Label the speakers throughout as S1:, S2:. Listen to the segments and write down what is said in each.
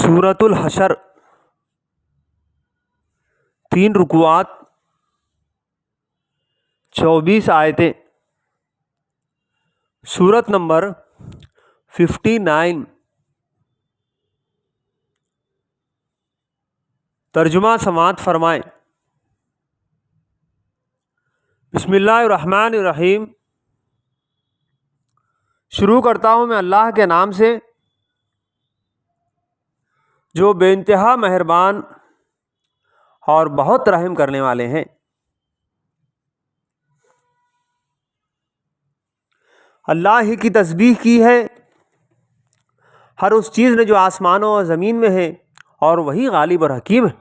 S1: سورۃ الحشر 3 رکوعات 24 آیتیں۔ سورت نمبر 59۔ ترجمہ سماعت فرمائیں۔ بسم اللہ الرحمن الرحیم۔ شروع کرتا ہوں میں اللہ کے نام سے جو بے انتہا مہربان اور بہت رحم کرنے والے ہیں۔ اللہ ہی کی تسبیح کی ہے ہر اس چیز نے جو آسمانوں اور زمین میں ہے، اور وہی غالب اور حکیم ہے۔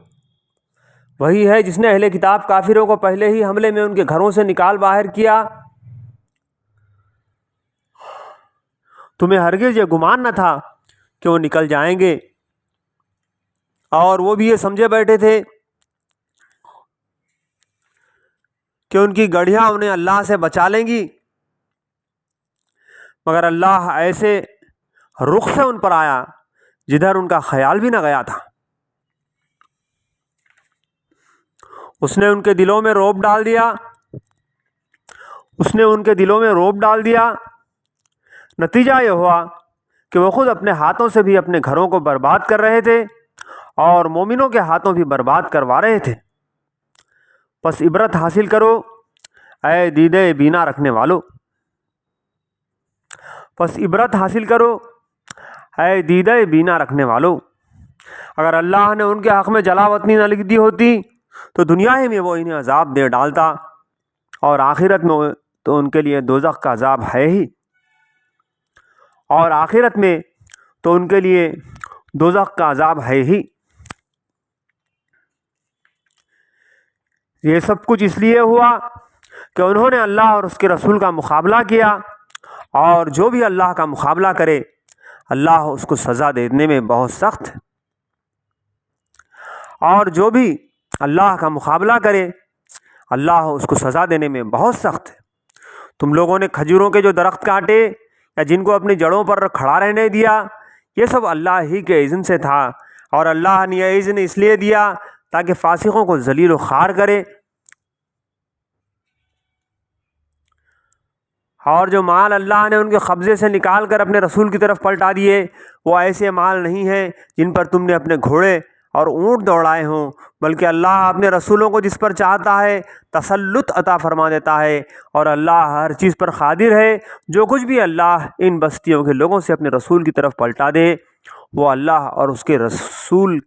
S1: وہی ہے جس نے اہل کتاب کافروں کو پہلے ہی حملے میں ان کے گھروں سے نکال باہر کیا۔ تمہیں ہرگز یہ گمان نہ تھا کہ وہ نکل جائیں گے، اور وہ بھی یہ سمجھے بیٹھے تھے کہ ان کی گڑھیاں انہیں اللہ سے بچا لیں گی، مگر اللہ ایسے رخ سے ان پر آیا جدھر ان کا خیال بھی نہ گیا تھا۔ اس نے ان کے دلوں میں رعب ڈال دیا۔ نتیجہ یہ ہوا کہ وہ خود اپنے ہاتھوں سے بھی اپنے گھروں کو برباد کر رہے تھے اور مومنوں کے ہاتھوں بھی برباد کروا رہے تھے۔ پس عبرت حاصل کرو اے دیدے بینا رکھنے والو۔ اگر اللہ نے ان کے حق میں جلا وطنی نہ لکھ دی ہوتی تو دنیا ہی میں وہ انہیں عذاب دے ڈالتا، اور آخرت میں تو ان کے لیے دوزخ کا عذاب ہے ہی۔ یہ سب کچھ اس لیے ہوا کہ انہوں نے اللہ اور اس کے رسول کا مقابلہ کیا، اور جو بھی اللہ کا مقابلہ کرے اللہ اس کو سزا دینے میں بہت سخت ہے۔ تم لوگوں نے کھجوروں کے جو درخت کاٹے یا جن کو اپنی جڑوں پر کھڑا رہنے دیا، یہ سب اللہ ہی کے اذن سے تھا، اور اللہ نے یہ اذن اس لیے دیا تاکہ فاسقوں کو ذلیل و خوار کرے۔ اور جو مال اللہ نے ان کے قبضے سے نکال کر اپنے رسول کی طرف پلٹا دیے، وہ ایسے مال نہیں ہیں جن پر تم نے اپنے گھوڑے اور اونٹ دوڑائے ہوں، بلکہ اللہ اپنے رسولوں کو جس پر چاہتا ہے تسلط عطا فرما دیتا ہے، اور اللہ ہر چیز پر قادر ہے۔ جو کچھ بھی اللہ ان بستیوں کے لوگوں سے اپنے رسول کی طرف پلٹا دے، وہ اللہ اور اس کے رسول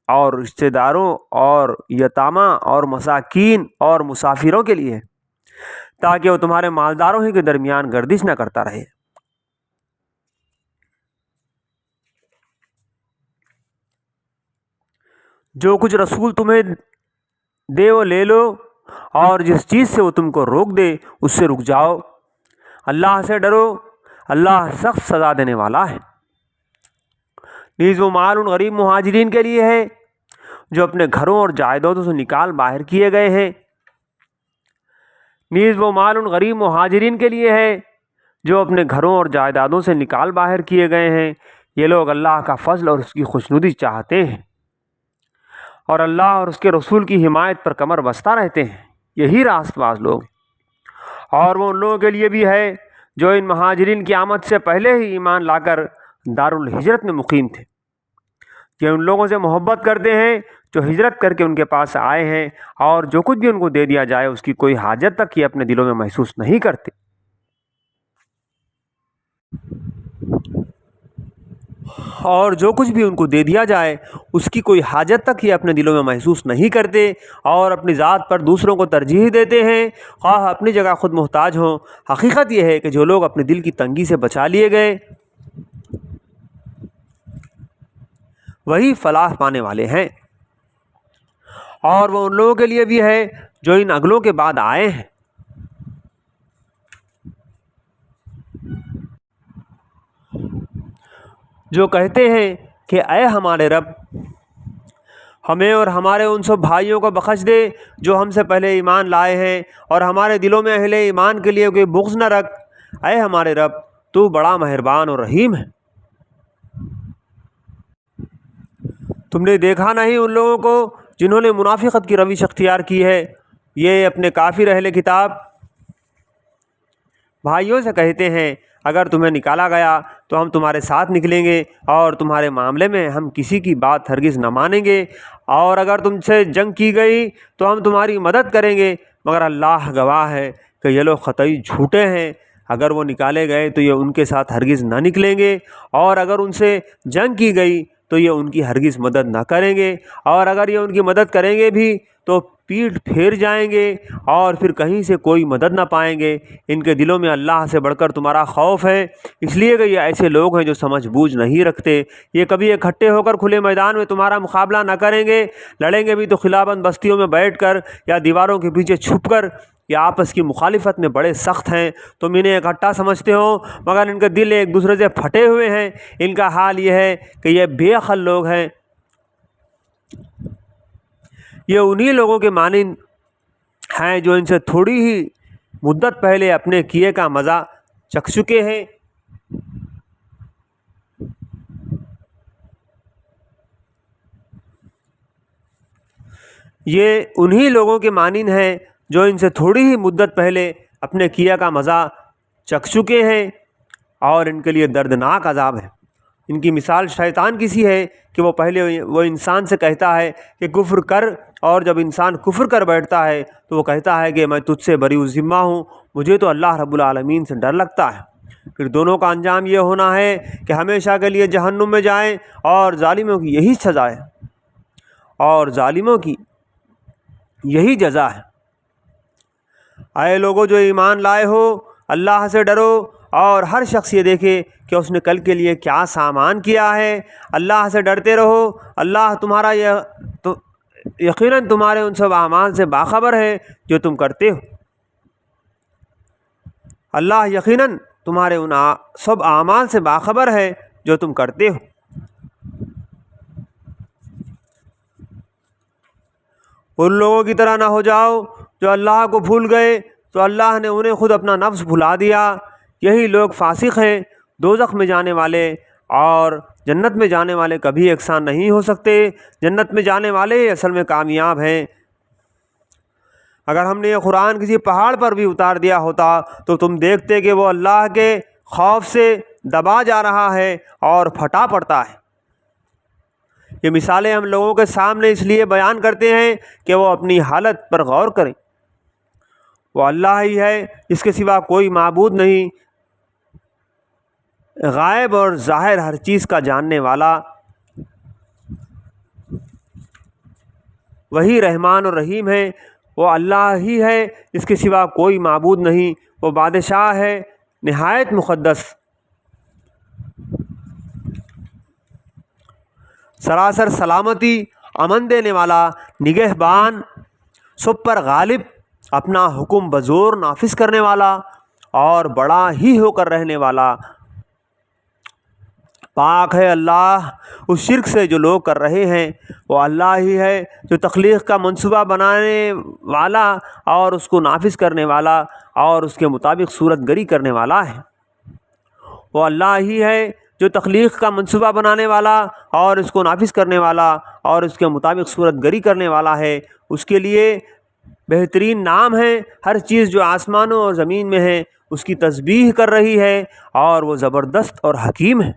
S1: اور رشتہ داروں اور یتامہ اور مساکین اور مسافروں کے لیے ہے، تاکہ وہ تمہارے مالداروں ہی کے درمیان گردش نہ کرتا رہے۔ جو کچھ رسول تمہیں دے وہ لے لو، اور جس چیز سے وہ تم کو روک دے اس سے رک جاؤ۔ اللہ سے ڈرو، اللہ سخت سزا دینے والا ہے۔ نیز وہ مال ان غریب مہاجرین کے لیے ہے جو اپنے گھروں اور جائیدادوں سے نکال باہر کیے گئے ہیں۔ یہ لوگ اللہ کا فضل اور اس کی خوشنودی چاہتے ہیں، اور اللہ اور اس کے رسول کی حمایت پر کمر بستہ رہتے ہیں، یہی راست باز لوگ ہیں۔ اور وہ ان لوگوں کے لیے بھی ہے جو ان مہاجرین کی آمد سے پہلے ہی ایمان لا کر دارالہجرت میں مقیم تھے، کہ ان لوگوں سے محبت کرتے ہیں جو ہجرت کر کے ان کے پاس آئے ہیں، اور جو کچھ بھی ان کو دے دیا جائے اس کی کوئی حاجت تک یہ اپنے دلوں میں محسوس نہیں کرتے۔ اور اپنی ذات پر دوسروں کو ترجیح دیتے ہیں، خواہ اپنی جگہ خود محتاج ہوں۔ حقیقت یہ ہے کہ جو لوگ اپنے دل کی تنگی سے بچا لیے گئے وہی فلاح پانے والے ہیں، اور وہ ان لوگوں کے لیے بھی ہے جو ان اگلوں کے بعد آئے ہیں۔ جو کہتے ہیں کہ اے ہمارے رب، ہمیں اور ہمارے ان سب بھائیوں کو بخش دے جو ہم سے پہلے ایمان لائے ہیں، اور ہمارے دلوں میں اہل ایمان کے لیے کوئی بغض نہ رکھ۔ اے ہمارے رب، تو بڑا مہربان اور رحیم ہے۔ تم نے دیکھا نہیں ان لوگوں کو جنہوں نے منافقت کی روش اختیار کی ہے، یہ اپنے کافر اہل کتاب بھائیوں سے کہتے ہیں اگر تمہیں نکالا گیا تو ہم تمہارے ساتھ نکلیں گے اور تمہارے معاملے میں ہم کسی کی بات ہرگز نہ مانیں گے، اور اگر تم سے جنگ کی گئی تو ہم تمہاری مدد کریں گے، مگر اللہ گواہ ہے کہ یہ لوگ قطعی جھوٹے ہیں۔ اگر وہ نکالے گئے تو یہ ان کے ساتھ ہرگز نہ نکلیں گے، اور اگر ان سے جنگ کی گئی تو یہ ان کی ہرگز مدد نہ کریں گے، اور اگر یہ ان کی مدد کریں گے بھی تو پیٹھ پھیر جائیں گے اور پھر کہیں سے کوئی مدد نہ پائیں گے۔ ان کے دلوں میں اللہ سے بڑھ کر تمہارا خوف ہے، اس لیے کہ یہ ایسے لوگ ہیں جو سمجھ بوجھ نہیں رکھتے۔ یہ کبھی اکٹھے ہو کر کھلے میدان میں تمہارا مقابلہ نہ کریں گے، لڑیں گے بھی تو خلابند بستیوں میں بیٹھ کر یا دیواروں کے پیچھے چھپ کر۔ یہ آپس کی مخالفت میں بڑے سخت ہیں، تم انہیں اکٹھا سمجھتے ہو مگر ان کے دل ایک دوسرے سے پھٹے ہوئے ہیں۔ ان کا حال یہ ہے کہ یہ بے عقل لوگ ہیں۔ یہ انہی لوگوں کے مانند ہیں جو ان سے تھوڑی ہی مدت پہلے اپنے کیے کا مزہ چکھ چکے ہیں۔ یہ انہی لوگوں کے مانند ہیں جو ان سے تھوڑی ہی مدت پہلے اپنے کیا کا مزہ چکھ چکے ہیں، اور ان کے لیے دردناک عذاب ہے۔ ان کی مثال شیطان کی سی ہے کہ وہ پہلے وہ انسان سے کہتا ہے کہ کفر کر، اور جب انسان کفر کر بیٹھتا ہے تو وہ کہتا ہے کہ میں تجھ سے بری الذمہ ہوں، مجھے تو اللہ رب العالمین سے ڈر لگتا ہے۔ پھر دونوں کا انجام یہ ہونا ہے کہ ہمیشہ کے لیے جہنم میں جائیں، اور ظالموں کی یہی سزا ہے، اور ظالموں کی یہی جزا ہے۔ اے لوگو جو ایمان لائے ہو، اللہ سے ڈرو، اور ہر شخص یہ دیکھے کہ اس نے کل کے لیے کیا سامان کیا ہے۔ اللہ سے ڈرتے رہو، اللہ تمہارا یقیناً تمہارے ان سب اعمال سے باخبر ہے جو تم کرتے ہو۔ اللہ یقیناً تمہارے ان سب اعمال سے باخبر ہے جو تم کرتے ہو۔ ان لوگوں کی طرح نہ ہو جاؤ جو اللہ کو بھول گئے تو اللہ نے انہیں خود اپنا نفس بھلا دیا۔ یہی لوگ فاسق ہیں۔ دوزخ میں جانے والے اور جنت میں جانے والے کبھی یکساں نہیں ہو سکتے۔ جنت میں جانے والے اصل میں کامیاب ہیں۔ اگر ہم نے یہ قرآن کسی پہاڑ پر بھی اتار دیا ہوتا تو تم دیکھتے کہ وہ اللہ کے خوف سے دبا جا رہا ہے اور پھٹا پڑتا ہے۔ یہ مثالیں ہم لوگوں کے سامنے اس لیے بیان کرتے ہیں کہ وہ اپنی حالت پر غور کریں۔ وہ اللہ ہی ہے، اس کے سوا کوئی معبود نہیں، غائب اور ظاہر ہر چیز کا جاننے والا۔ وہی رحمان اور رحیم ہے، وہ اللہ ہی ہے، اس کے سوا کوئی معبود نہیں، وہ بادشاہ ہے نہایت مقدس، سراسر سلامتی، امن دینے والا، نگہبان، سب پر غالب، اپنا حکم بزور نافذ کرنے والا، اور بڑا ہی ہو کر رہنے والا۔ پاک ہے اللہ اس شرک سے جو لوگ کر رہے ہیں۔ وہ اللہ ہی ہے جو تخلیق کا منصوبہ بنانے والا اور اس کو نافذ کرنے والا اور اس کے مطابق صورت گری کرنے والا ہے۔ وہ اللہ ہی ہے جو تخلیق کا منصوبہ بنانے والا اور اس کو نافذ کرنے والا اور اس کے مطابق صورت گری کرنے والا ہے۔ اس کے لیے بہترین نام ہے۔ ہر چیز جو آسمانوں اور زمین میں ہے اس کی تسبیح کر رہی ہے، اور وہ زبردست اور حکیم ہے۔